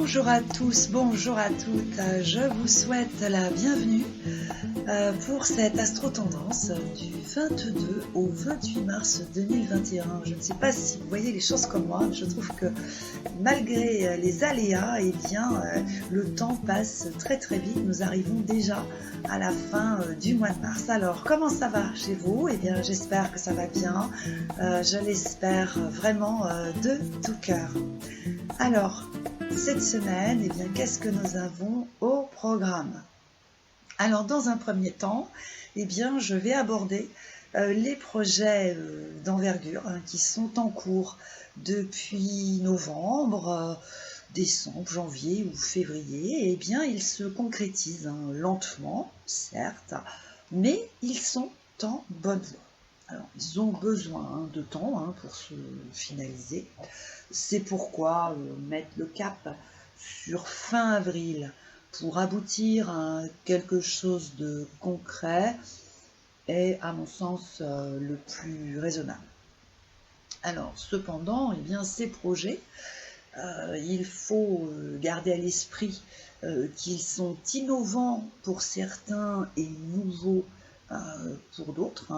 Bonjour à tous, bonjour à toutes, je vous souhaite la bienvenue pour cette astro-tendance du 22 au 28 mars 2021. Je ne sais pas si vous voyez les choses comme moi, je trouve que malgré les aléas, le temps passe très très vite. Nous arrivons déjà à la fin du mois de mars. Alors, comment ça va chez vous? Eh bien, j'espère que ça va bien. Je l'espère vraiment de tout cœur. Alors, cette semaine, qu'est-ce que nous avons au programme? Alors, dans un premier temps, je vais aborder les projets d'envergure qui sont en cours depuis novembre, décembre, janvier ou février. Ils se concrétisent lentement, certes, mais ils sont en bonne voie. Alors, ils ont besoin de temps pour se finaliser. C'est pourquoi mettre le cap sur fin avril pour aboutir à quelque chose de concret est, à mon sens, le plus raisonnable. Alors, cependant, ces projets, il faut garder à l'esprit qu'ils sont innovants pour certains et nouveaux pour d'autres.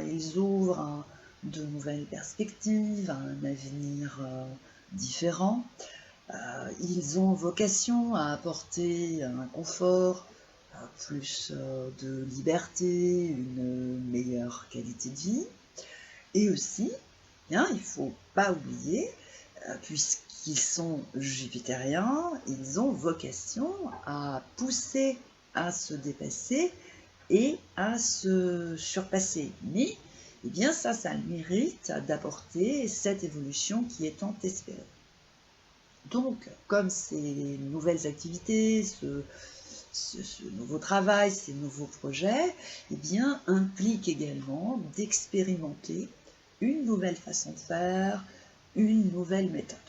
Ils ouvrent de nouvelles perspectives, un avenir différent. Ils ont vocation à apporter un confort, plus de liberté, une meilleure qualité de vie. Et aussi, il ne faut pas oublier, puisqu'ils sont jupitériens, ils ont vocation à pousser à se dépasser et à se surpasser. Mais ça a le mérite d'apporter cette évolution qui est tant espérée. Donc, comme ces nouvelles activités, ce nouveau travail, ces nouveaux projets, impliquent également d'expérimenter une nouvelle façon de faire, une nouvelle méthode.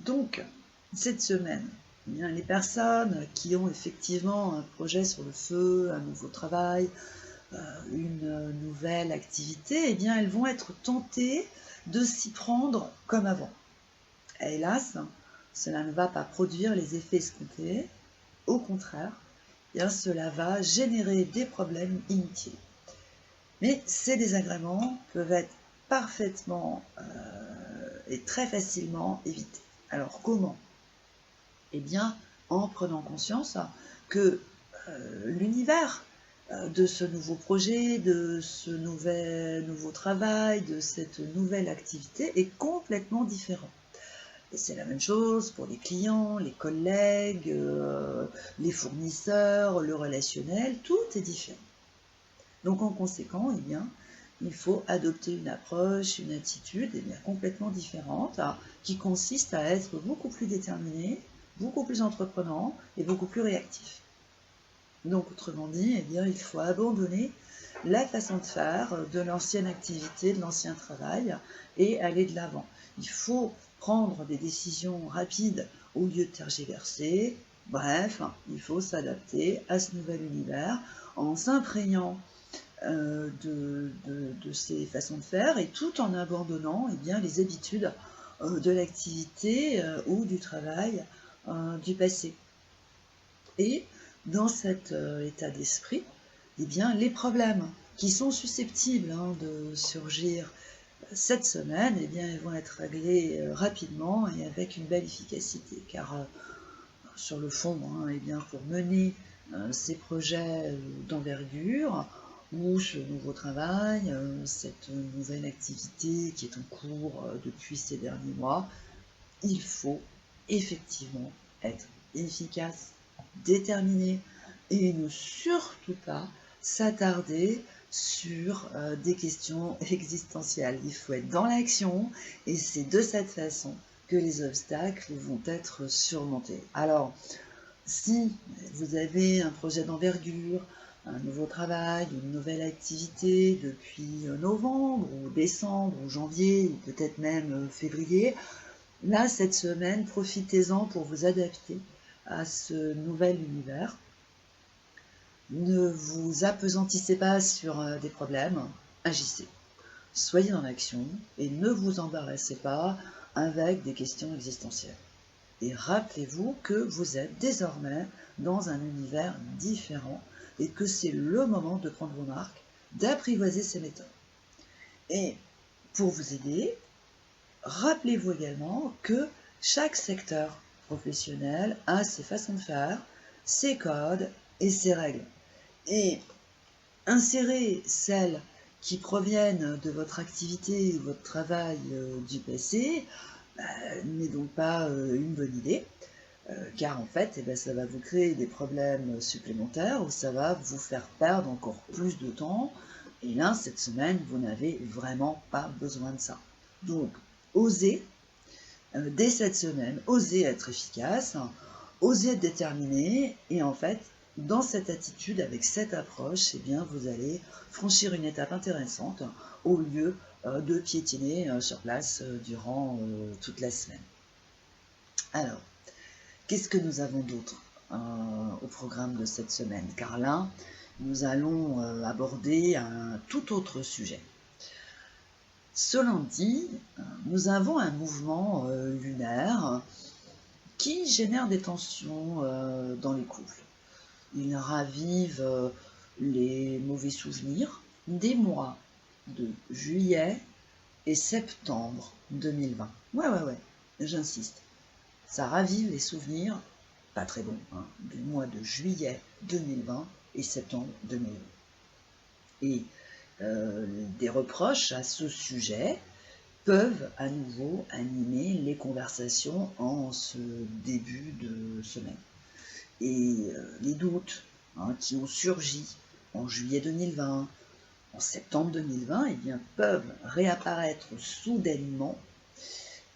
Donc, cette semaine, les personnes qui ont effectivement un projet sur le feu, un nouveau travail, une nouvelle activité, elles vont être tentées de s'y prendre comme avant. Et hélas, cela ne va pas produire les effets escomptés. Au contraire, cela va générer des problèmes inutiles. Mais ces désagréments peuvent être parfaitement et très facilement évités. Alors comment? En prenant conscience que l'univers de ce nouveau projet, de ce nouveau travail, de cette nouvelle activité est complètement différent. Et c'est la même chose pour les clients, les collègues, les fournisseurs, le relationnel, tout est différent. Donc en conséquent, il faut adopter une approche, une attitude complètement différente, qui consiste à être beaucoup plus déterminé, beaucoup plus entreprenant et beaucoup plus réactif. Donc autrement dit, il faut abandonner la façon de faire de l'ancienne activité, de l'ancien travail et aller de l'avant. Il faut prendre des décisions rapides au lieu de tergiverser. Bref, il faut s'adapter à ce nouvel univers en s'imprégnant de ces façons de faire et tout en abandonnant les habitudes de l'activité ou du travail du passé. Et dans cet état d'esprit, les problèmes qui sont susceptibles de surgir cette semaine, ils vont être réglés rapidement et avec une belle efficacité. Car sur le fond, pour mener ces projets d'envergure ou ce nouveau travail, cette nouvelle activité qui est en cours depuis ces derniers mois, il faut effectivement être efficace, déterminé et ne surtout pas s'attarder sur des questions existentielles. Il faut être dans l'action et c'est de cette façon que les obstacles vont être surmontés. Alors, si vous avez un projet d'envergure, un nouveau travail, une nouvelle activité depuis novembre ou décembre ou janvier ou peut-être même février, là, cette semaine, profitez-en pour vous adapter à ce nouvel univers. Ne vous appesantissez pas sur des problèmes, agissez. Soyez dans l'action et ne vous embarrassez pas avec des questions existentielles. Et rappelez-vous que vous êtes désormais dans un univers différent et que c'est le moment de prendre vos marques, d'apprivoiser ces méthodes. Et pour vous aider, rappelez-vous également que chaque secteur professionnel a ses façons de faire, ses codes et ses règles. Et insérer celles qui proviennent de votre activité ou votre travail du passé n'est donc pas une bonne idée, car en fait, ça va vous créer des problèmes supplémentaires ou ça va vous faire perdre encore plus de temps. Et là, cette semaine, vous n'avez vraiment pas besoin de ça. Donc, osez, dès cette semaine, osez être efficace, osez être déterminé, et en fait, dans cette attitude, avec cette approche, vous allez franchir une étape intéressante au lieu de piétiner sur place durant toute la semaine. Alors, qu'est-ce que nous avons d'autre au programme de cette semaine? Car là, nous allons aborder un tout autre sujet. Ce lundi, nous avons un mouvement lunaire qui génère des tensions dans les couples. Il ravive les mauvais souvenirs des mois de juillet et septembre 2020. Ouais, j'insiste. Ça ravive les souvenirs, pas très bons, du mois de juillet 2020 et septembre 2020. Et des reproches à ce sujet peuvent à nouveau animer les conversations en ce début de semaine. Et les doutes qui ont surgi en juillet 2020, en septembre 2020, peuvent réapparaître soudainement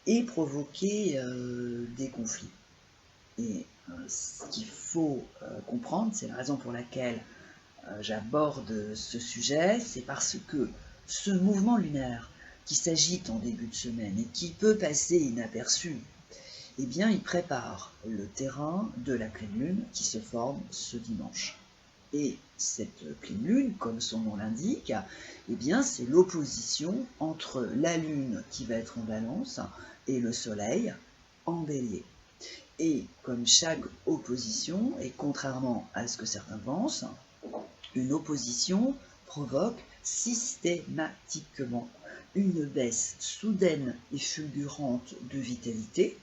et provoquer des conflits. Et ce qu'il faut comprendre, c'est la raison pour laquelle j'aborde ce sujet, c'est parce que ce mouvement lunaire qui s'agite en début de semaine et qui peut passer inaperçu, il prépare le terrain de la pleine lune qui se forme ce dimanche. Et cette pleine lune, comme son nom l'indique, c'est l'opposition entre la lune qui va être en balance et le soleil en bélier. Et comme chaque opposition, et contrairement à ce que certains pensent, une opposition provoque systématiquement une baisse soudaine et fulgurante de vitalité,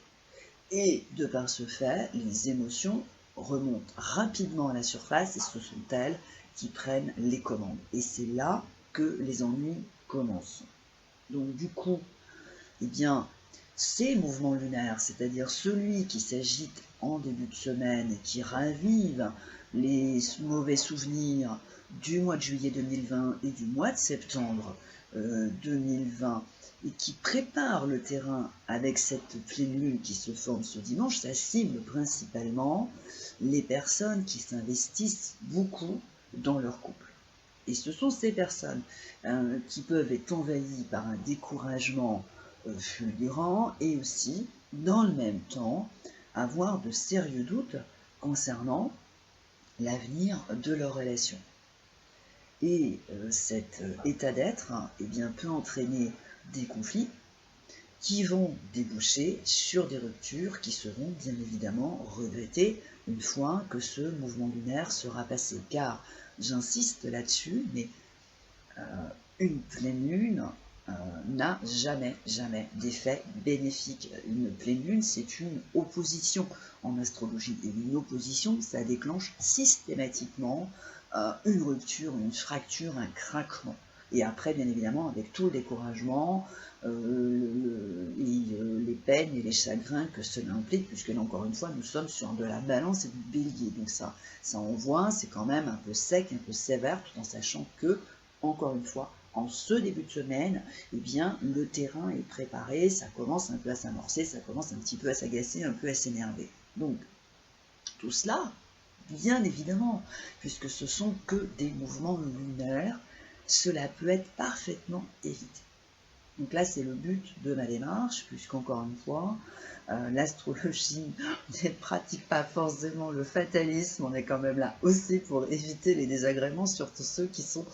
et de par ce fait, les émotions remontent rapidement à la surface et ce sont elles qui prennent les commandes. Et c'est là que les ennuis commencent. Donc du coup, ces mouvements lunaires, c'est-à-dire celui qui s'agite en début de semaine et qui ravive les mauvais souvenirs du mois de juillet 2020 et du mois de septembre 2020, et qui prépare le terrain avec cette pleine lune qui se forme ce dimanche, ça cible principalement les personnes qui s'investissent beaucoup dans leur couple. Et ce sont ces personnes qui peuvent être envahies par un découragement fulgurant et aussi, dans le même temps, avoir de sérieux doutes concernant l'avenir de leur relation. Et cet état d'être peut entraîner des conflits qui vont déboucher sur des ruptures qui seront bien évidemment regrettées une fois que ce mouvement lunaire sera passé. Car, j'insiste là-dessus, mais une pleine lune n'a jamais d'effet bénéfique. Une pleine lune, c'est une opposition en astrologie. Et une opposition, ça déclenche systématiquement une rupture, une fracture, un craquement. Et après, bien évidemment, avec tout le découragement, les peines et les chagrins que cela implique, puisque là, encore une fois, nous sommes sur de la balance et du bélier. Donc ça envoie, c'est quand même un peu sec, un peu sévère, tout en sachant que, encore une fois, en ce début de semaine, le terrain est préparé, ça commence un peu à s'amorcer, ça commence un petit peu à s'agacer, un peu à s'énerver. Donc, tout cela, bien évidemment, puisque ce sont que des mouvements lunaires, cela peut être parfaitement évité. Donc là, c'est le but de ma démarche, puisqu'encore une fois, l'astrologie ne pratique pas forcément le fatalisme, on est quand même là aussi pour éviter les désagréments, surtout ceux qui sont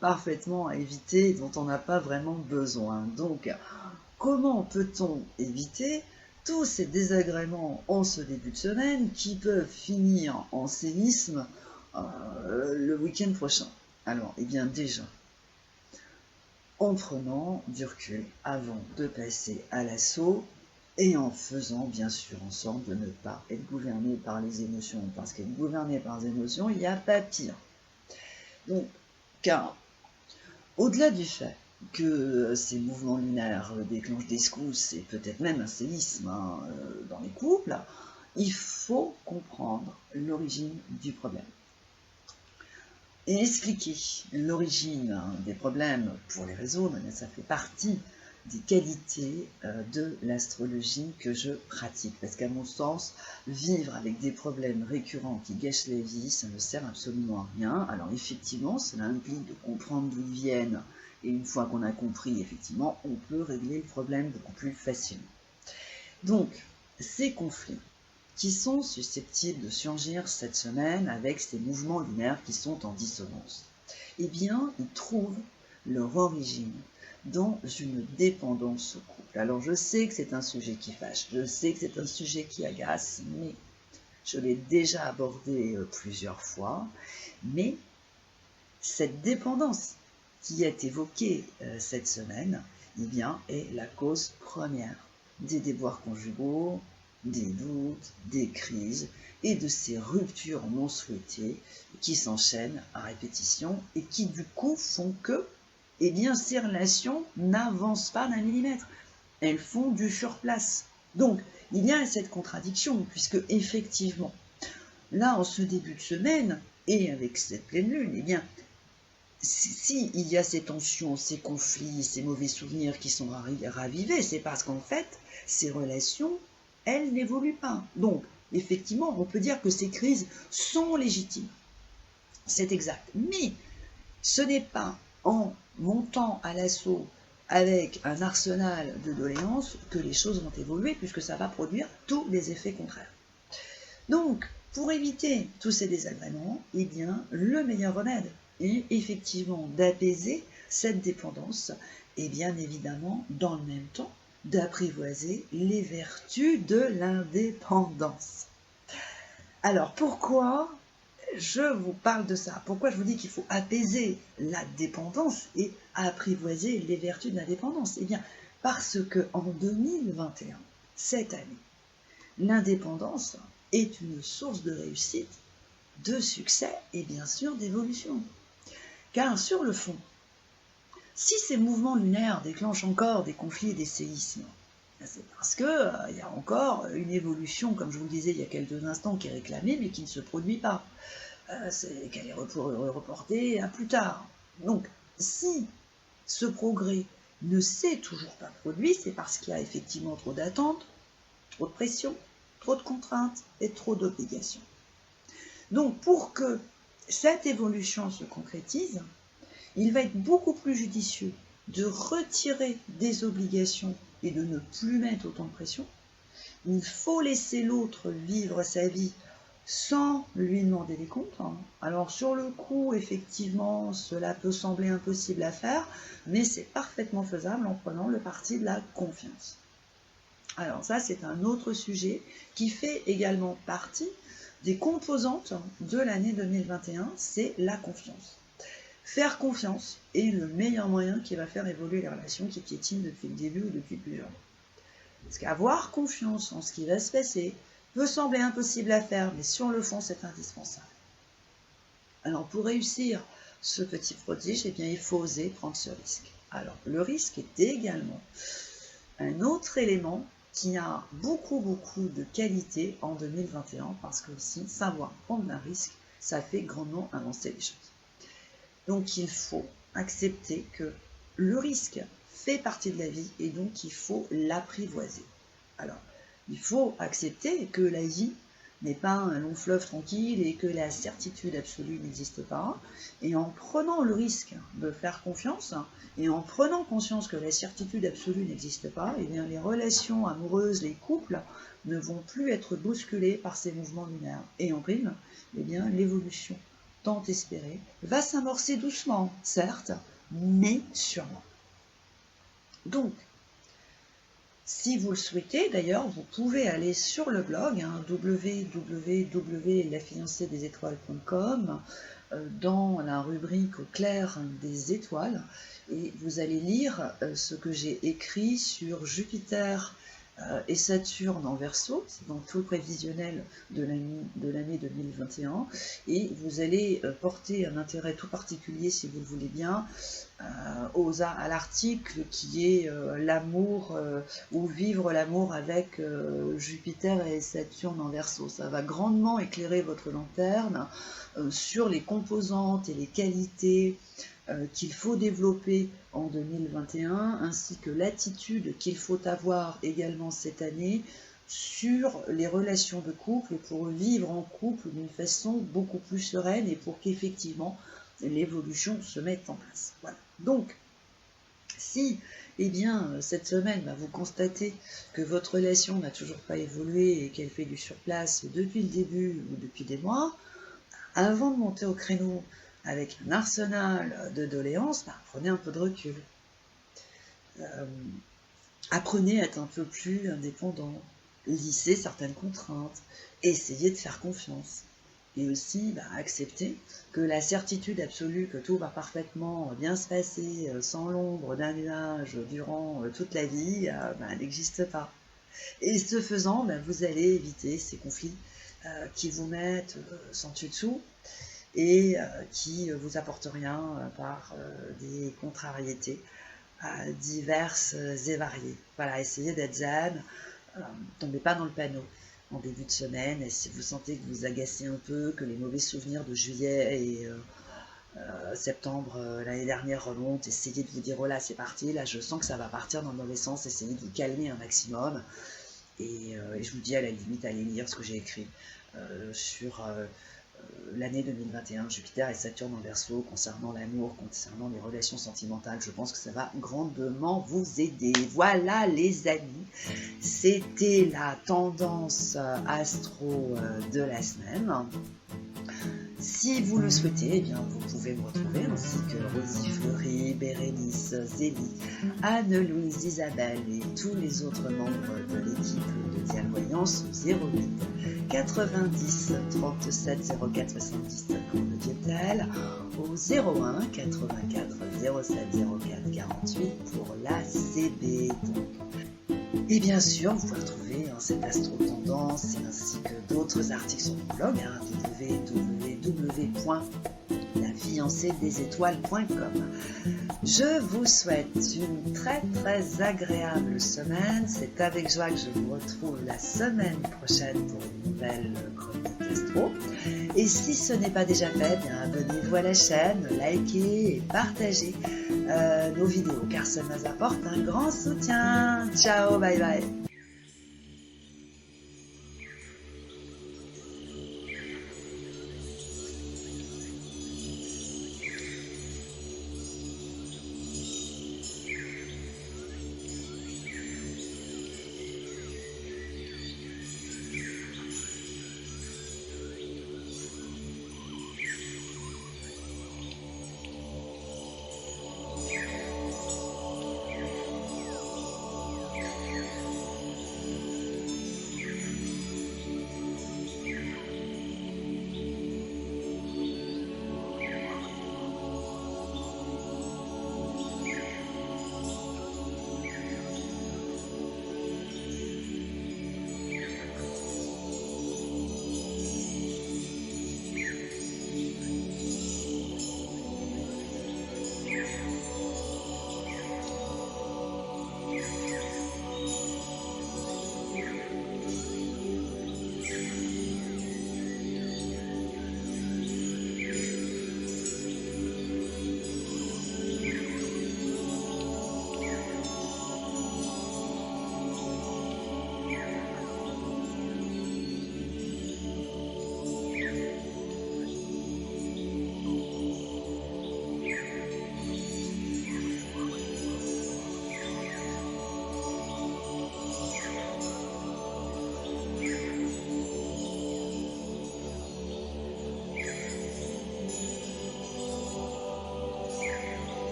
parfaitement à éviter, dont on n'a pas vraiment besoin. Donc, comment peut-on éviter tous ces désagréments en ce début de semaine qui peuvent finir en séisme le week-end prochain. Alors, eh bien déjà, en prenant du recul avant de passer à l'assaut et en faisant bien sûr en sorte de ne pas être gouverné par les émotions, parce qu'être gouverné par les émotions, il n'y a pas pire. Donc, car au-delà du fait que ces mouvements lunaires déclenchent des secousses et peut-être même un séisme dans les couples, il faut comprendre l'origine du problème. Et expliquer l'origine des problèmes pour les réseaux, ça fait partie des qualités de l'astrologie que je pratique. Parce qu'à mon sens, vivre avec des problèmes récurrents qui gâchent la vie, ça ne sert absolument à rien. Alors effectivement, cela implique de comprendre d'où ils viennent. Et une fois qu'on a compris, effectivement, on peut régler le problème beaucoup plus facilement. Donc, ces conflits qui sont susceptibles de surgir cette semaine avec ces mouvements lunaires qui sont en dissonance, eh bien, ils trouvent leur origine dans une dépendance au couple. Alors, je sais que c'est un sujet qui fâche, je sais que c'est un sujet qui agace, mais je l'ai déjà abordé plusieurs fois, mais cette dépendance qui est évoquée cette semaine, eh bien, est la cause première des déboires conjugaux, des doutes, des crises et de ces ruptures non souhaitées qui s'enchaînent à répétition et qui du coup font que, eh bien, ces relations n'avancent pas d'un millimètre. Elles font du surplace. Donc, il y a cette contradiction puisque effectivement, là, en ce début de semaine et avec cette pleine lune, eh bien, si il y a ces tensions, ces conflits, ces mauvais souvenirs qui sont ravivés, c'est parce qu'en fait, ces relations, elles n'évoluent pas. Donc, effectivement, on peut dire que ces crises sont légitimes. C'est exact. Mais ce n'est pas en montant à l'assaut avec un arsenal de doléances que les choses vont évoluer, puisque ça va produire tous les effets contraires. Donc, pour éviter tous ces désagréments, eh bien, le meilleur remède est effectivement d'apaiser cette dépendance et bien évidemment, dans le même temps, d'apprivoiser les vertus de l'indépendance. Alors, pourquoi je vous parle de ça? Pourquoi je vous dis qu'il faut apaiser la dépendance et apprivoiser les vertus de l'indépendance? Eh bien, parce qu'en 2021, cette année, l'indépendance est une source de réussite, de succès et bien sûr d'évolution. Car sur le fond, si ces mouvements lunaires déclenchent encore des conflits et des séismes, c'est parce qu'il y a encore une évolution, comme je vous le disais il y a quelques instants, qui est réclamée mais qui ne se produit pas. C'est qu'elle est reportée à plus tard. Donc, si ce progrès ne s'est toujours pas produit, c'est parce qu'il y a effectivement trop d'attentes, trop de pression, trop de contraintes et trop d'obligations. Donc, pour que cette évolution se concrétise, il va être beaucoup plus judicieux de retirer des obligations et de ne plus mettre autant de pression. Il faut laisser l'autre vivre sa vie sans lui demander des comptes. Alors sur le coup, effectivement, cela peut sembler impossible à faire, mais c'est parfaitement faisable en prenant le parti de la confiance. Alors ça, c'est un autre sujet qui fait également partie des composantes de l'année 2021, c'est la confiance. Faire confiance est le meilleur moyen qui va faire évoluer les relations qui piétinent depuis le début ou depuis plusieurs mois. Parce qu'avoir confiance en ce qui va se passer peut sembler impossible à faire, mais sur le fond, c'est indispensable. Alors, pour réussir ce petit prodige, eh bien, il faut oser prendre ce risque. Alors, le risque est également un autre élément qui a beaucoup de qualité en 2021, parce que aussi, savoir prendre un risque, ça fait grandement avancer les choses. Donc il faut accepter que le risque fait partie de la vie et donc il faut l'apprivoiser. Alors, il faut accepter que la vie n'est pas un long fleuve tranquille et que la certitude absolue n'existe pas. Et en prenant le risque de faire confiance et en prenant conscience que la certitude absolue n'existe pas, eh bien les relations amoureuses, les couples ne vont plus être bousculés par ces mouvements lunaires. Et en prime, eh bien l'évolution tant espérée va s'amorcer doucement, certes, mais sûrement. Donc, Si vous le souhaitez, d'ailleurs, vous pouvez aller sur le blog www.lafiancéedesétoiles.com dans la rubrique au clair des étoiles et vous allez lire ce que j'ai écrit sur Jupiter et Saturne en Verseau, c'est donc tout le prévisionnel de l'année 2021, et vous allez porter un intérêt tout particulier, si vous le voulez bien, à l'article qui est l'amour ou vivre l'amour avec Jupiter et Saturne en Verseau. Ça va grandement éclairer votre lanterne sur les composantes et les qualités qu'il faut développer en 2021, ainsi que l'attitude qu'il faut avoir également cette année sur les relations de couple pour vivre en couple d'une façon beaucoup plus sereine et pour qu'effectivement l'évolution se mette en place. Voilà. Donc, si cette semaine, vous constatez que votre relation n'a toujours pas évolué et qu'elle fait du surplace depuis le début ou depuis des mois, avant de monter au créneau avec un arsenal de doléances, prenez un peu de recul. Apprenez à être un peu plus indépendant, lissez certaines contraintes, essayez de faire confiance. Et aussi accepter que la certitude absolue que tout va parfaitement bien se passer sans l'ombre d'un nuage durant toute la vie n'existe pas. Et ce faisant, vous allez éviter ces conflits qui vous mettent sans dessus-dessous et qui vous apportent rien par des contrariétés diverses et variées. Voilà, essayez d'être zen, tombez pas dans le panneau en début de semaine, et si vous sentez que vous agacez un peu, que les mauvais souvenirs de juillet et septembre l'année dernière remontent, essayez de vous dire, oh là c'est parti, là je sens que ça va partir dans le mauvais sens, essayez de vous calmer un maximum, et je vous dis à la limite, allez lire ce que j'ai écrit sur l'année 2021, Jupiter et Saturne en Verseau, concernant l'amour, concernant les relations sentimentales. Je pense que ça va grandement vous aider. Voilà les amis, c'était la tendance astro de la semaine. Si vous le souhaitez, vous pouvez me retrouver, ainsi que Rosie Fleury, Bérénice, Zélie, Anne-Louise, Isabelle et tous les autres membres de l'équipe de Diane Voyance au 08 90 37 04 70 pour le Dietel, au 01 84 07 04 48 pour la CB. Et bien sûr, vous pouvez retrouver cette astro-tendance ainsi que d'autres articles sur mon blog, www.lafiancéedesétoiles.com. Je vous souhaite une très très agréable semaine. C'est avec joie que je vous retrouve la semaine prochaine pour une nouvelle chronique astro. Et si ce n'est pas déjà fait, abonnez-vous à la chaîne, likez et partagez nos vidéos car ça nous apporte un grand soutien. Ciao, bye bye.